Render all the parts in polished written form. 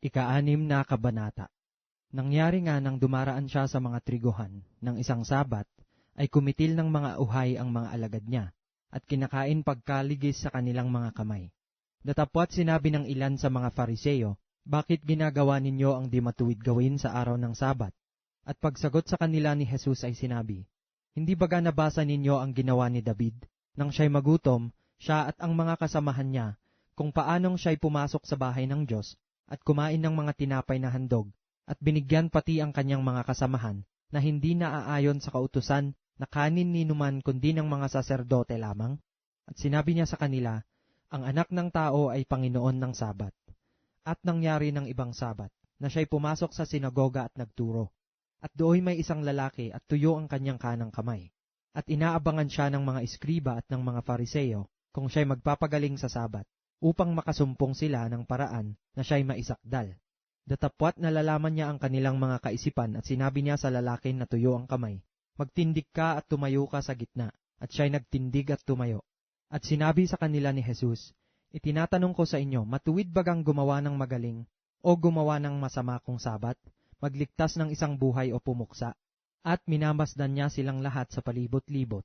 Ika-6 na kabanata. Nangyari nga nang dumaraan siya sa mga triguhan ng isang Sabat, ay kumitil ng mga uhay ang mga alagad niya, at kinakain pagkaligis sa kanilang mga kamay. Datapwat sinabi ng ilan sa mga Fariseo, "Bakit ginagawa ninyo ang di matuwid gawin sa araw ng Sabat?" At pagsagot sa kanila ni Jesus ay sinabi, "Hindi baga nabasa ninyo ang ginawa ni David, nang siya'y magutom, siya at ang mga kasamahan niya, kung paanong siya'y pumasok sa bahay ng Diyos, at kumain ng mga tinapay na handog, at binigyan pati ang kanyang mga kasamahan, na hindi naaayon sa kautusan na kanin ni numan kundi ng mga saserdote lamang?" At sinabi niya sa kanila, "Ang anak ng tao ay Panginoon ng Sabat." At nangyari ng ibang Sabat, na siya'y pumasok sa sinagoga at nagturo. At dooy may isang lalaki at tuyo ang kanyang kanang kamay. At inaabangan siya ng mga eskriba at ng mga Fariseo kung siya'y magpapagaling sa Sabat, upang makasumpong sila ng paraan na siya'y maisakdal. Datapwat nalalaman niya ang kanilang mga kaisipan at sinabi niya sa lalaki na tuyo ang kamay, "Magtindig ka at tumayo ka sa gitna." At siya'y nagtindig at tumayo. At sinabi sa kanila ni Jesus, "Itinatanong ko sa inyo, matuwid bagang gumawa ng magaling o gumawa ng masama kung Sabat, magligtas ng isang buhay o pumuksa?" At minamasdan niya silang lahat sa palibot-libot.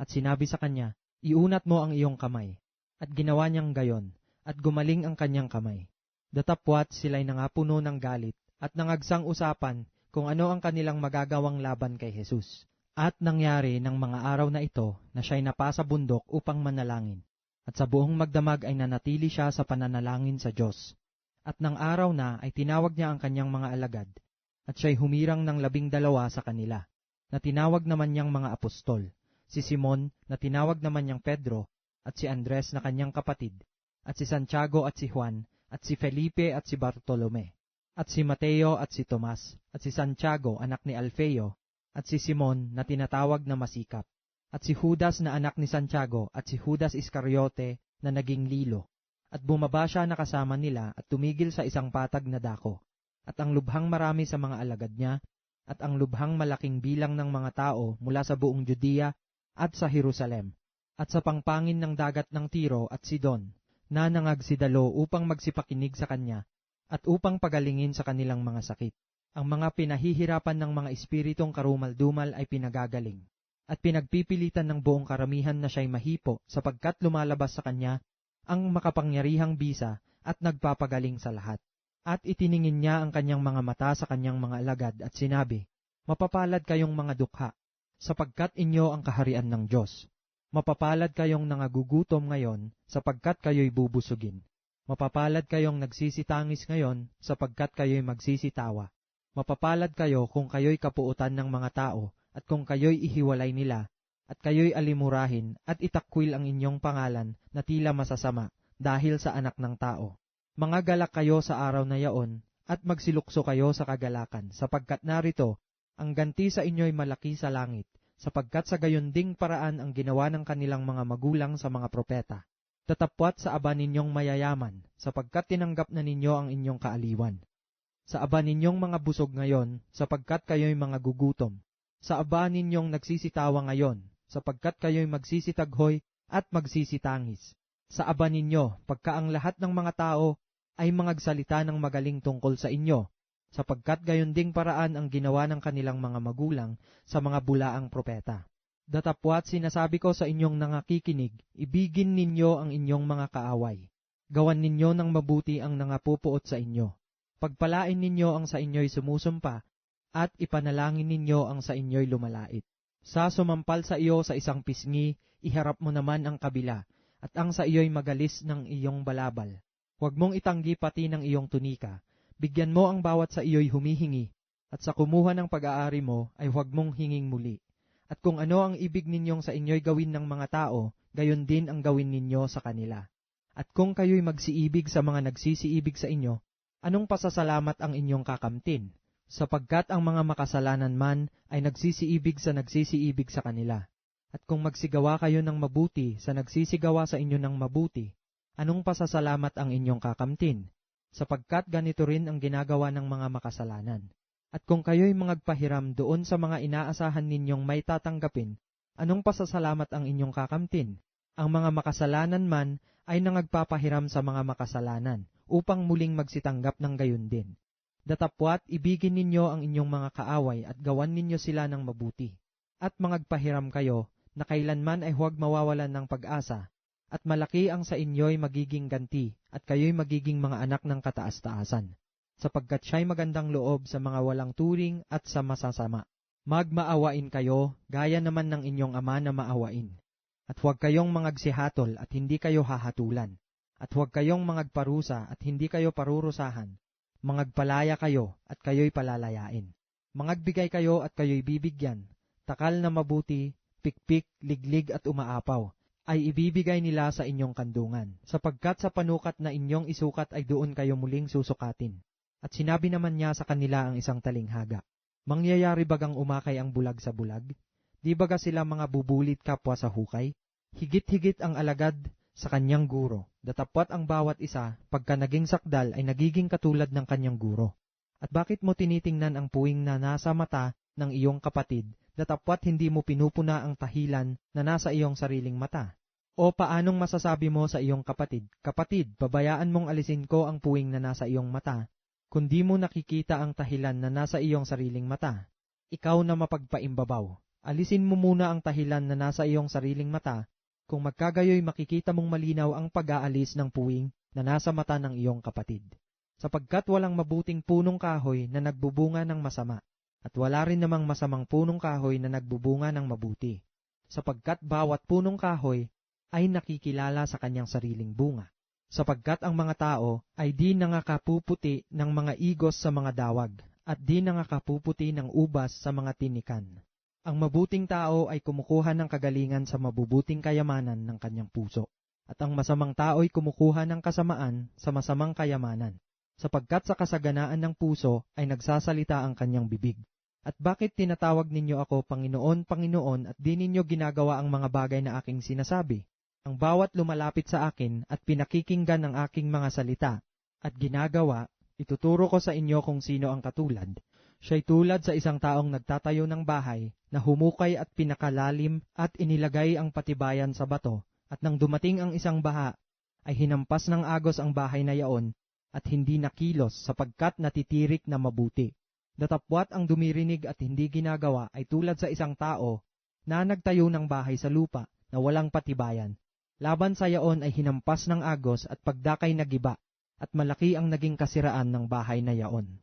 At sinabi sa kanya, "Iunat mo ang iyong kamay." At ginawa niyang gayon, at gumaling ang kanyang kamay. Datapwat sila'y nangapuno ng galit, at nangagsang usapan kung ano ang kanilang magagawang laban kay Jesus. At nangyari ng mga araw na ito na siya'y napasa bundok upang manalangin. At sa buong magdamag ay nanatili siya sa pananalangin sa Diyos. At nang araw na ay tinawag niya ang kanyang mga alagad, at siya'y humirang ng 12 sa kanila, na tinawag naman niyang mga apostol, si Simon na tinawag naman niyang Pedro, at si Andres na kanyang kapatid, at si Santiago at si Juan, at si Felipe at si Bartolome, at si Mateo at si Tomas, at si Santiago anak ni Alfeo, at si Simon na tinatawag na Masikap, at si Judas na anak ni Santiago, at si Judas Iscariote na naging Lilo. At bumaba siya na kasama nila at tumigil sa isang patag na dako. At ang lubhang marami sa mga alagad niya, at ang lubhang malaking bilang ng mga tao mula sa buong Judea at sa Jerusalem, at sa pangpangin ng dagat ng Tiro at Sidon, na nangagsidalo upang magsipakinig sa kanya, at upang pagalingin sa kanilang mga sakit. Ang mga pinahihirapan ng mga espiritong karumal-dumal ay pinagagaling, at pinagpipilitan ng buong karamihan na siya'y mahipo sapagkat lumalabas sa kanya ang makapangyarihang bisa at nagpapagaling sa lahat. At itiningin niya ang kanyang mga mata sa kanyang mga alagad at sinabi, "Mapapalad kayong mga dukha, sapagkat inyo ang kaharian ng Diyos. Mapapalad kayong nangagugutom ngayon, sapagkat kayo'y bubusugin. Mapapalad kayong nagsisitangis ngayon, sapagkat kayo'y magsisitawa. Mapapalad kayo kung kayo'y kapuutan ng mga tao, at kung kayo'y ihiwalay nila, at kayo'y alimurahin, at itakwil ang inyong pangalan na tila masasama, dahil sa anak ng tao. Mga galak kayo sa araw na yaon, at magsilukso kayo sa kagalakan, sapagkat narito, ang ganti sa inyo'y malaki sa langit, sapagkat sa gayon ding paraan ang ginawa ng kanilang mga magulang sa mga propeta. Tatapwat sa aba ninyong mayayaman, sapagkat tinanggap na ninyo ang inyong kaaliwan. Sa aba ninyong mga busog ngayon, sapagkat kayo'y mga gugutom. Sa aba ninyong nagsisitawa ngayon, sapagkat kayo'y magsisitaghoy at magsisitangis. Sa aba ninyo, pagka ang lahat ng mga tao ay mangagsalita ng magaling tungkol sa inyo, sapagkat gayon ding paraan ang ginawa ng kanilang mga magulang sa mga bulaang propeta. Datapwat sinasabi ko sa inyong nangakikinig, ibigin ninyo ang inyong mga kaaway. Gawan ninyo ng mabuti ang nangapupuot sa inyo. Pagpalain ninyo ang sa inyo'y sumusumpa, at ipanalangin ninyo ang sa inyo'y lumalait. Sa sumampal sa iyo sa isang pisngi, iharap mo naman ang kabila, at ang sa iyo'y magalis ng iyong balabal. Huwag mong itanggi pati ng iyong tunika. Bigyan mo ang bawat sa iyo'y humihingi, at sa kumuha ng pag-aari mo ay huwag mong hinging muli. At kung ano ang ibig ninyong sa inyo'y gawin ng mga tao, gayon din ang gawin ninyo sa kanila. At kung kayo'y magsiibig sa mga nagsisiibig sa inyo, anong pasasalamat ang inyong kakamtin? Sapagkat ang mga makasalanan man ay nagsisiibig sa kanila. At kung magsigawa kayo ng mabuti sa nagsisigawa sa inyo ng mabuti, anong pasasalamat ang inyong kakamtin? Sapagkat ganito rin ang ginagawa ng mga makasalanan. At kung kayo'y magpahiram doon sa mga inaasahan ninyong may tatanggapin, anong pasasalamat ang inyong kakamtin? Ang mga makasalanan man ay nangagpapahiram sa mga makasalanan, upang muling magsitanggap ng gayon din. Datapwat ibigin ninyo ang inyong mga kaaway at gawan ninyo sila ng mabuti. At mangagpahiram kayo na kailanman ay huwag mawawalan ng pag-asa, at malaki ang sa inyo'y magiging ganti, at kayo'y magiging mga anak ng kataas-taasan, sapagkat siya'y magandang loob sa mga walang turing at sa masasama. Magmaawain kayo, gaya naman ng inyong ama na maawain. At huwag kayong mangagsihatol at hindi kayo hahatulan. At huwag kayong mangagparusa at hindi kayo parurusahan. Mangagpalaya kayo at kayo'y palalayain. Mangagbigay kayo at kayo'y bibigyan. Takal na mabuti, pikpik, liglig at umaapaw, ay ibibigay nila sa inyong kandungan, sapagkat sa panukat na inyong isukat ay doon kayo muling susukatin. At sinabi naman niya sa kanila ang isang talinghaga, mangyayari bagang umakay ang bulag sa bulag? Di baga sila mga bubulit kapwa sa hukay? Higit-higit ang alagad sa kanyang guro, datapwat ang bawat isa, pagka naging sakdal ay nagiging katulad ng kanyang guro. At bakit mo tinitingnan ang puwing na nasa mata ng iyong kapatid, datapwat hindi mo pinupuna ang tahilan na nasa iyong sariling mata? O paanong masasabi mo sa iyong kapatid, kapatid, pabayaan mong alisin ko ang puwing na nasa iyong mata, kundi mo nakikita ang tahilan na nasa iyong sariling mata? Ikaw na mapagpaimbabaw, alisin mo muna ang tahilan na nasa iyong sariling mata, kung magkagayoy makikita mong malinaw ang pag-aalis ng puwing na nasa mata ng iyong kapatid. Sapagkat walang mabuting punong kahoy na nagbubunga ng masama, at wala rin namang masamang punong kahoy na nagbubunga ng mabuti, sapagkat bawat punong kahoy ay nakikilala sa kanyang sariling bunga. Sapagkat ang mga tao ay di nangakapuputi ng mga igos sa mga dawag, at di nangakapuputi ng ubas sa mga tinikan. Ang mabuting tao ay kumukuha ng kagalingan sa mabubuting kayamanan ng kanyang puso, at ang masamang tao ay kumukuha ng kasamaan sa masamang kayamanan, sapagkat sa kasaganaan ng puso ay nagsasalita ang kanyang bibig. At bakit tinatawag ninyo ako Panginoon, Panginoon, at di ninyo ginagawa ang mga bagay na aking sinasabi? Ang bawat lumalapit sa akin at pinakikinggan ang aking mga salita at ginagawa, ituturo ko sa inyo kung sino ang katulad. Siya'y tulad sa isang taong nagtatayo ng bahay na humukay at pinakalalim at inilagay ang patibayan sa bato, at nang dumating ang isang baha, ay hinampas ng agos ang bahay na yaon at hindi nakilos sapagkat natitirik na mabuti. Datapwat ang dumirinig at hindi ginagawa ay tulad sa isang tao na nagtayo ng bahay sa lupa na walang patibayan. Laban sa yaon ay hinampas ng agos at pagdakay nagiba, at malaki ang naging kasiraan ng bahay na yaon.